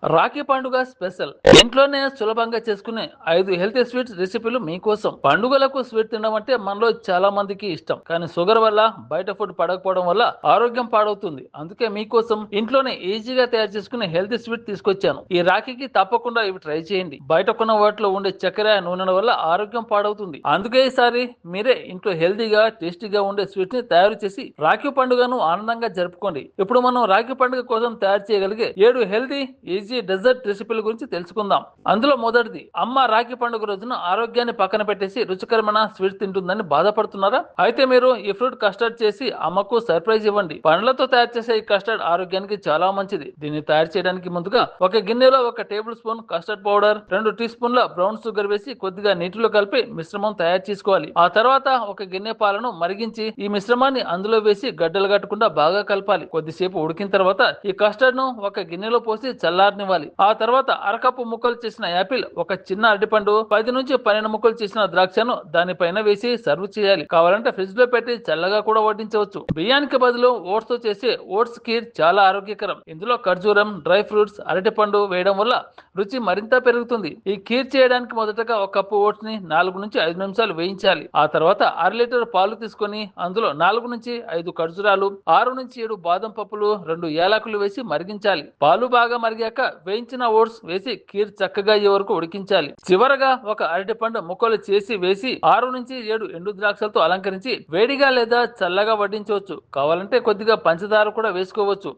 రాఖీ పండుగ స్పెషల్ ఇంట్లోనే సులభంగా చేసుకునే 5 హెల్తీ స్వీట్స్ రెసిపీలు మీకోసం. పండుగలకు స్వీట్ తినడం అంటే మనలో చాలా మందికి ఇష్టం, కానీ షుగర్ వల్ల బయట ఫుడ్ పడకపోవడం వల్ల ఆరోగ్యం పాడవుతుంది. అందుకే మీకోసం ఇంట్లోనే ఈజీగా తయారు చేసుకునే హెల్తీ స్వీట్ తీసుకొచ్చాను. ఈ రాఖీకి తప్పకుండా ఇవి ట్రై చేయండి. బయట కొన్న వాటిలో ఉండే చక్కెర నూనెల వల్ల ఆరోగ్యం పాడవుతుంది. అందుకే ఈసారి మీరే ఇంట్లో హెల్తీగా టేస్టీగా ఉండే స్వీట్ ని తయారు చేసి రాఖీ పండుగను ఆనందంగా జరుపుకోండి. ఇప్పుడు మనం రాఖీ పండుగ కోసం తయారు చేయగలిగే 7 హెల్తీ ఈజీ డెజర్ట్ రెసిపీల గురించి తెలుసుకుందాం. అందులో మొదటిది, అమ్మ రాఖీ పండుగ రోజున ఆరోగ్యాన్ని పక్కన పెట్టేసి రుచికరమైన స్వీట్స్ తింటుందని బాధపడుతున్నారా? అయితే మీరు ఈ ఫ్రూట్ కస్టర్డ్ చేసి అమ్మకు సర్ప్రైజ్ ఇవ్వండి. పండ్లతో తయారు చేసే ఈ కస్టర్డ్ ఆరోగ్యానికి చాలా మంచిది. దీన్ని తయారు చేయడానికి ముందుగా ఒక గిన్నెలో 1 టేబుల్ స్పూన్ కస్టర్డ్ పౌడర్, 2 టీ స్పూన్ల బ్రౌన్ షుగర్ వేసి కొద్దిగా నీటిలో కలిపి మిశ్రమం తయారు చేసుకోవాలి. ఆ తర్వాత ఒక గిన్నె పాలను మరిగించి ఈ మిశ్రమాన్ని అందులో వేసి గడ్డలు కట్టకుండా బాగా కలపాలి. కొద్దిసేపు ఉడికిన తర్వాత ఈ కస్టర్డ్ ను ఒక గిన్నెలో పోసి చల్లారనివ్వాలి. ఆ తర్వాత అరకప్పు ముక్కలు చేసిన యాపిల్, ఒక చిన్న అరటిపండు, 10 నుంచి 12 ముక్కలు చేసిన ద్రాక్షను దానిపైన వేసి సర్వ్ చేయాలి. కావాలంటే ఫ్రిడ్జ్ లో పెట్టి చల్లగా కూడా వడ్డించవచ్చు. బియ్యానికి బదులు ఓట్స్ తో చేసే ఓట్స్ కీర్ చాలా ఆరోగ్యకరం. ఇందులో ఖర్జూరం, డ్రై ఫ్రూట్స్, అరటిపండు వేయడం వల్ల రుచి మరింత పెరుగుతుంది. ఈ కీర్ చేయడానికి మొదటగా 1 కప్పు ఓట్స్ ని 4 నుంచి 5 నిమిషాలు వేయించాలి. ఆ తర్వాత 1/2 లీటర్ పాలు తీసుకొని అందులో 4 నుంచి 5 ఖర్జూరాలు, 6 నుంచి 7 బాదం పప్పులు, 2 యాలకులు వేసి మరిగించాలి. పాలు బాగా మరిగాక వేయించిన ఓట్స్ వేసి కీర్ చక్కగా అయ్యే వరకు ఉడికించాలి. చివరగా ఒక అరటిపండు ముక్కలు చేసి వేసి 6 నుంచి 7 ఎండు ద్రాక్షలతో అలంకరించి వేడిగా లేదా చల్లగా వడ్డించవచ్చు. కావాలంటే కొద్దిగా పంచదార కూడా వేసుకోవచ్చు.